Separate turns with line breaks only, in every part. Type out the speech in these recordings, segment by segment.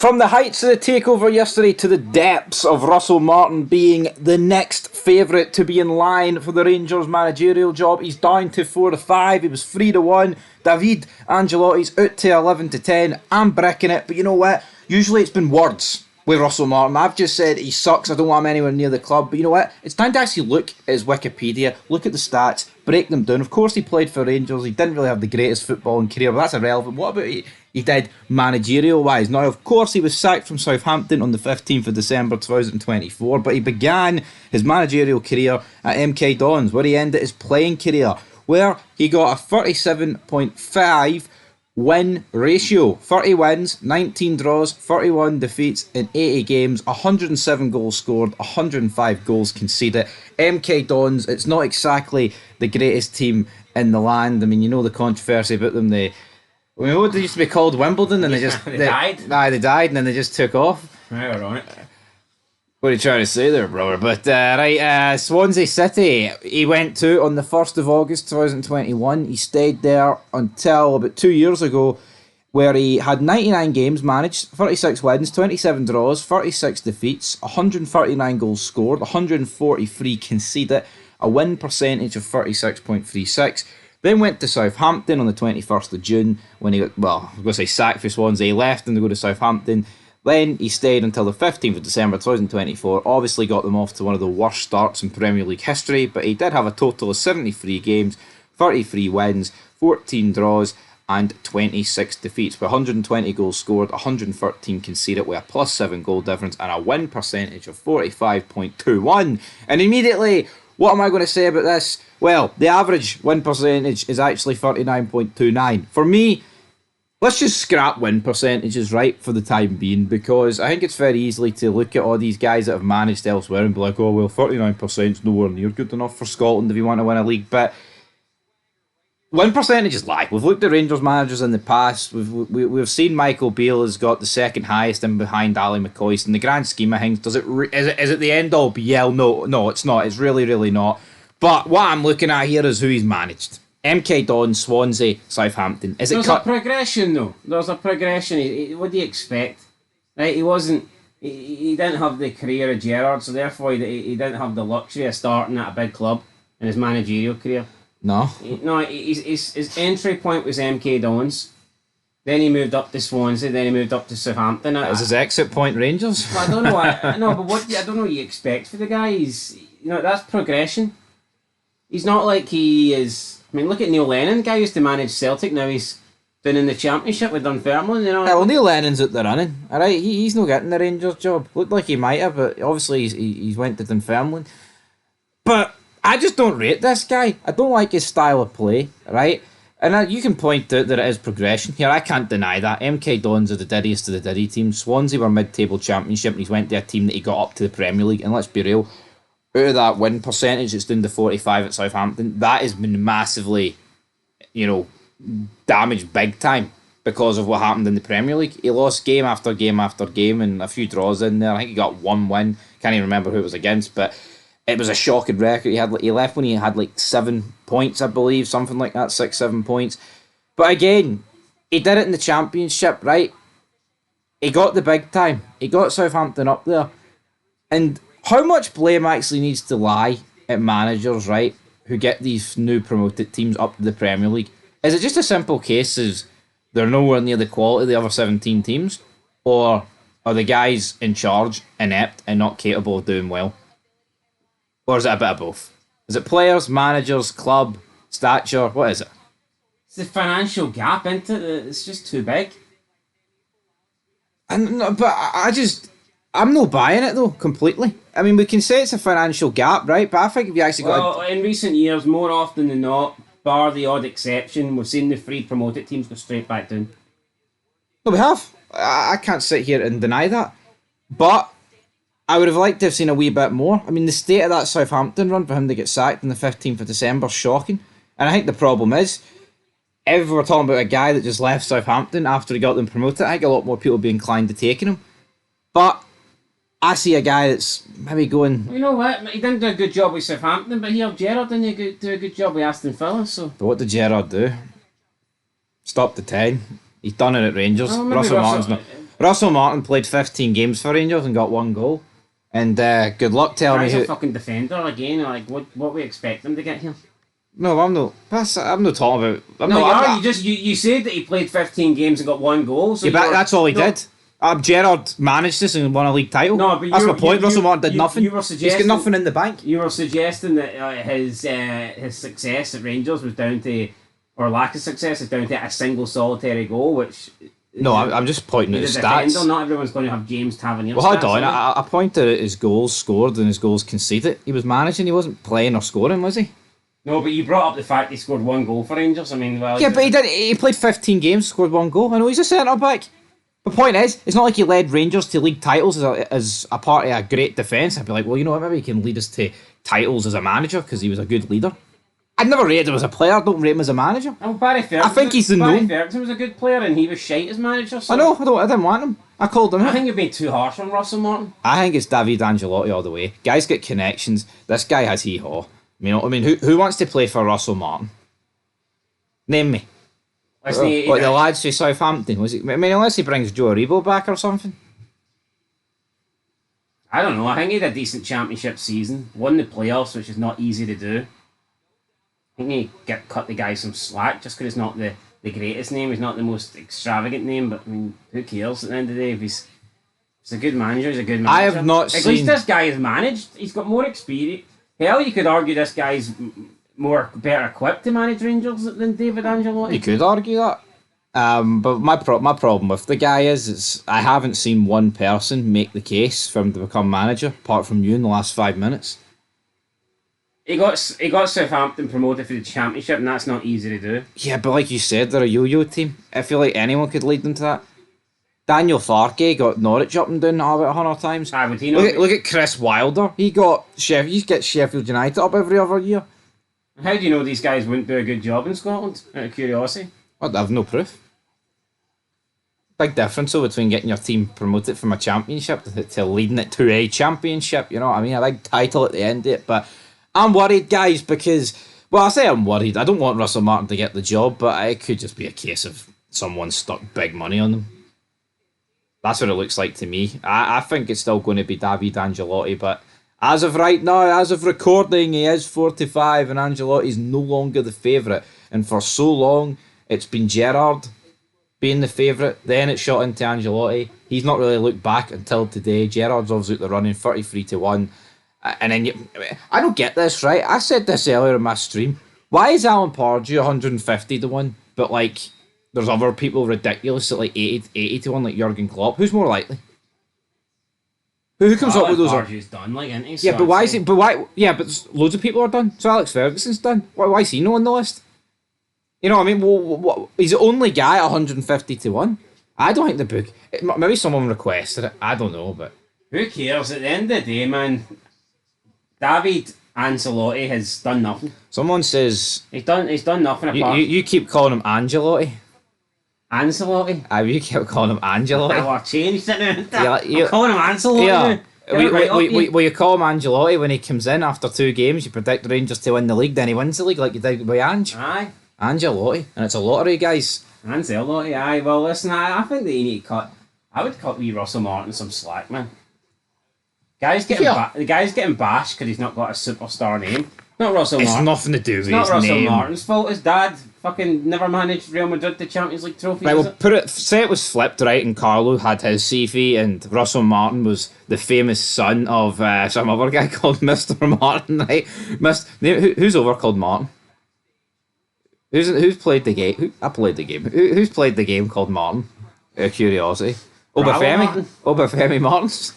From the heights of the takeover yesterday to the depths of Russell Martin being the next favourite to be in line for the Rangers managerial job, he's down to 4-5. He was 3-1. David Ancelotti's out to 11-10. I'm bricking it, but you know what? Usually it's been words with Russell Martin. I've just said he sucks. I don't want him anywhere near the club. But you know what? It's time to actually look at his Wikipedia, look at the stats, break them down. Of course, he played for Rangers. He didn't really have the greatest footballing career, but that's irrelevant. What about he did managerial-wise? Now, of course, he was sacked from Southampton on the 15th of December 2024, but he began his managerial career at MK Dons, where he ended his playing career, where he got a 37.5 win ratio. 30 wins, 19 draws, 31 defeats in 80 games, 107 goals scored, 105 goals conceded. MK Dons, it's not exactly the greatest team in the land. I mean, you know the controversy about them. What they used to be called, Wimbledon, and they died. They died, and then they just took off.
Right, ironic.
What are you trying to say there, brother? But Swansea City, he went to on the 1st of August 2021. He stayed there until about 2 years ago, where he had 99 games managed, 36 wins, 27 draws, 36 defeats, 139 goals scored, 143 conceded, a win percentage of 36.36. Then went to Southampton on the 21st of June when he got, I was going to say sacked for Swansea. He left and to go to Southampton. Then he stayed until the 15th of December 2024. Obviously got them off to one of the worst starts in Premier League history, but he did have a total of 73 games, 33 wins, 14 draws, and 26 defeats, with 120 goals scored, 113 conceded, with a +7 goal difference, and a win percentage of 45.21. And immediately, what am I going to say about this? Well, the average win percentage is actually 39.29. For me, let's just scrap win percentages, right, for the time being, because I think it's very easily to look at all these guys that have managed elsewhere and be like, oh, well, 39% is nowhere near good enough for Scotland if you want to win a league. But win percentages lie. We've looked at Rangers managers in the past. We've seen Michael Beale has got the second highest in behind Ali McCoist. In the grand scheme of things, is it the end all be all? No, it's not. It's really, really not. But what I'm looking at here is who he's managed. MK Dons, Swansea, Southampton. There's a
progression though. There's a progression. What do you expect? Right? He didn't have the career of Gerrard, so therefore he didn't have the luxury of starting at a big club in his managerial career.
No.
His entry point was MK Dons. Then he moved up to Swansea. Then he moved up to Southampton.
That was his exit point, Rangers.
I don't know. I don't know what you expect for the guy. That's progression. He's not like he is. I mean, look at Neil Lennon. The guy used to manage Celtic. Now he's been in the Championship with Dunfermline.
Yeah, well, Neil Lennon's out there running. All right, he's not getting the Rangers job. Looked like he might have, but obviously he's went to Dunfermline. But I just don't rate this guy. I don't like his style of play, right? And you can point out that it is progression here. I can't deny that. MK Dons are the diddiest of the diddy teams. Swansea were mid-table Championship, and he's went to a team that he got up to the Premier League. And let's be real, out of that win percentage, it's down to 45 at Southampton. That has been massively, damaged big time because of what happened in the Premier League. He lost game after game after game and a few draws in there. I think he got one win. Can't even remember who it was against, but it was a shocking record. He left when he had 7 points, I believe, something like that, 6-7 points. But again, he did it in the Championship, right? He got the big time. He got Southampton up there. And how much blame actually needs to lie at managers, right, who get these new promoted teams up to the Premier League? Is it just a simple case of they're nowhere near the quality of the other 17 teams? Or are the guys in charge inept and not capable of doing well? Or is it a bit of both? Is it players, managers, club, stature? What is it?
It's the financial gap, isn't it? It's just too big.
I'm not buying it though, completely. I mean, we can say it's a financial gap, right? But I think if you actually
in recent years, more often than not, bar the odd exception, we've seen the three promoted teams go straight back down.
No, we have. I can't sit here and deny that. But I would have liked to have seen a wee bit more. I mean, the state of that Southampton run for him to get sacked on the 15th of December is shocking. And I think the problem is, if we're talking about a guy that just left Southampton after he got them promoted, I think a lot more people would be inclined to taking him. But I see a guy that's maybe going...
You know what? He didn't do a good job with Southampton, but here Gerrard didn't do a good job with Aston Villa, so...
But what did Gerrard do? Stop the 10. He's done it at Rangers. Russell Martin's not... Russell Martin played 15 games for Rangers and got 1 goal. And good luck telling me
He's
who.
a fucking defender again. Like what we expect him to get here.
No, I'm not. I'm not talking about.
No, you are.
I'm,
You said that he played 15 games and got 1 goal. So
yeah, but that's all he
no,
did. Gerrard managed this and won a league title.
No, but
that's my point. Russell Martin did nothing.
You were
He's
suggesting
got nothing in the bank.
You were suggesting that his success at Rangers was down to, or lack of success is down to a single solitary goal, which.
No, I'm just pointing at his stats.
Defender, not everyone's going to have James Tavernier.
Well, hold on. I pointed at his goals scored and his goals conceded. He was managing. He wasn't playing or scoring, was he?
No, but you brought up the fact he scored 1 goal for Rangers. I mean, well,
yeah, but he did. He played 15 games, scored 1 goal. I know he's a centre back. The point is, it's not like he led Rangers to league titles as a part of a great defence. I'd be like, well, you know what? Maybe he can lead us to titles as a manager because he was a good leader. I'd never rated him as a player. I don't rate him as a manager.
Oh, Barry Ferguson.
I think he's the
Barry
known.
Ferguson was a good player and he was shite as manager. So
I know. I didn't want him. I called him
I
out.
think you're being too harsh on Russell Martin.
I think it's David Angelotti all the way. Guy's got connections. This guy has hee-haw. You know what I mean? Who wants to play for Russell Martin? Name me. What, the lads from Southampton? Was it? I mean, unless he brings Joe Aribo back or something.
I don't know. I think he had a decent championship season. Won the playoffs, which is not easy to do. I think he cut the guy some slack just because it's not the greatest name. He's not the most extravagant name, but I mean, who cares at the end of the day? If he's a good manager, he's a good manager.
I have not
At least this guy is managed. He's got more experience. Hell, you could argue this guy's better equipped to manage Rangers than David Angelotti.
You could argue that. But my problem with the guy is I haven't seen one person make the case for him to become manager, apart from you in the last 5 minutes.
He got Southampton promoted for the championship, and that's not easy to do.
Yeah, but like you said, they're a yo-yo team. I feel like anyone could lead them to that. Daniel Farke got Norwich up and down about 100 times.
Would he
look at Chris Wilder. He gets Sheffield United up every other year.
How do you know these guys wouldn't do a good job in Scotland? Out of curiosity.
I have no proof. Big difference though between getting your team promoted from a championship to leading it to a championship. You know what I mean? A big title at the end of it. But I'm worried, guys, because, well, I say I'm worried. I don't want Russell Martin to get the job, but it could just be a case of someone stuck big money on them. That's what it looks like to me. I think it's still going to be David Angelotti, but as of right now, as of recording, he is 45 and Angelotti's no longer the favourite. And for so long, it's been Gerrard being the favourite. Then it shot into Angelotti. He's not really looked back until today. Gerrard's obviously out the running, 33-1. And then I don't get this, right? I said this earlier in my stream. Why is Alan Pardew 150-1, but like there's other people ridiculous at like 80-1, like Jurgen Klopp? Who's more likely? Who comes up with those?
Pardew's done, like, isn't he?
Yeah, but why is it? But why? Yeah, but loads of people are done. So Alex Ferguson's done. Why is he not on the list? You know what I mean? Well, he's the only guy at 150-1. I don't think the book. Maybe someone requested it. I don't know, but
who cares? At the end of the day, man, David Ancelotti has done nothing.
Someone says
he's done nothing apart.
You keep calling him Angelotti.
Ancelotti?
You kept calling him Angelotti.
I've changed it now.
I'm
calling him Ancelotti.
Yeah. Will you call him Angelotti when he comes in after 2 games? You predict the Rangers to win the league, then he wins the league like you did with Ange.
Aye.
Angelotti, and it's a lottery, guys.
Ancelotti, aye. Well, listen, I think that you need to cut. I would cut wee Russell Martin some slack, man. The guy's getting bashed because he's not got a superstar name. Not Russell Martin.
It's nothing to do with his name.
It's not Russell Martin's fault. His dad fucking never managed Real Madrid to Champions League trophy.
Right, well, say it was flipped, right, and Carlo had his CV and Russell Martin was the famous son of some other guy called Mr. Martin, right? Who's over called Martin? Who's played the game? I played the game. Who's played the game called Martin? Out of curiosity. Obafemi Martins.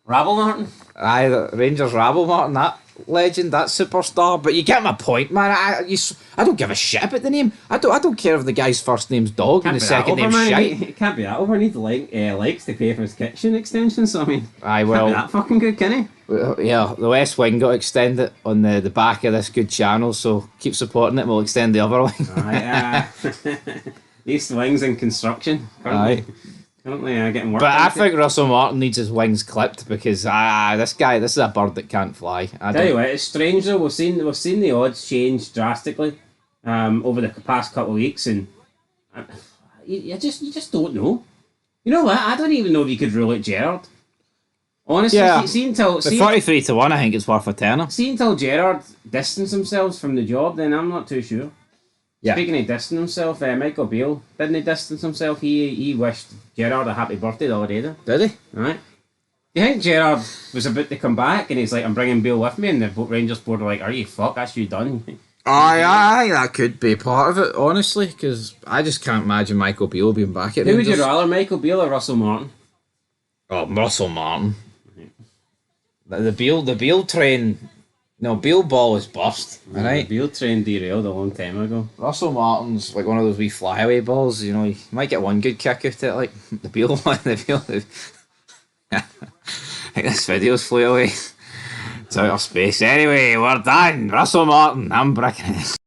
Rabble Martin?
Aye, the Rangers Rabble Martin, that legend, that superstar. But you get my point, man. I don't give a shit about the name. I don't care if the guy's first name's Dog and the second name's Shite.
It can't be that over. He needs likes to pay for his kitchen extension, so I mean,
aye, well,
can't be that fucking good, can he?
Yeah, the West Wing got extended on the back of this good channel, so keep supporting it. We'll extend the other wing.
Aye, East Wing's in construction.
Aye.
Currently getting work.
But I think Russell Martin needs his wings clipped because this is a bird that can't fly.
Tell you what, it's strange though. We've seen the odds change drastically over the past couple of weeks, and you just don't know. You know what? I don't even know if you could rule out Gerrard. Honestly,
Yeah.
see until
The 43-1, I think it's worth a tenner.
see until Gerrard distanced themselves from the job, then I'm not too sure.
Yeah.
Speaking of distancing himself, Michael Beale didn't he distance himself? He wished Gerrard a happy birthday the other day.
Did he?
Right? Do you think Gerrard was about to come back and he's like, I'm bringing Beale with me, and the Rangers board are like, are you fuck? That's you done.
Aye, that could be part of it, honestly, because I just can't imagine Michael Beale being back at
Who would you
Rangers.
rather, Michael Beale or Russell Martin?
Oh, Russell Martin. The Beale train. No, Beale ball is bust. Alright.
Beale train derailed a long time ago.
Russell Martin's like one of those wee flyaway balls. You know, he might get one good kick out of it, like the Beale one. The Beale. I think this video's flew away. It's out of space. Anyway, we're done. Russell Martin. I'm bricking it.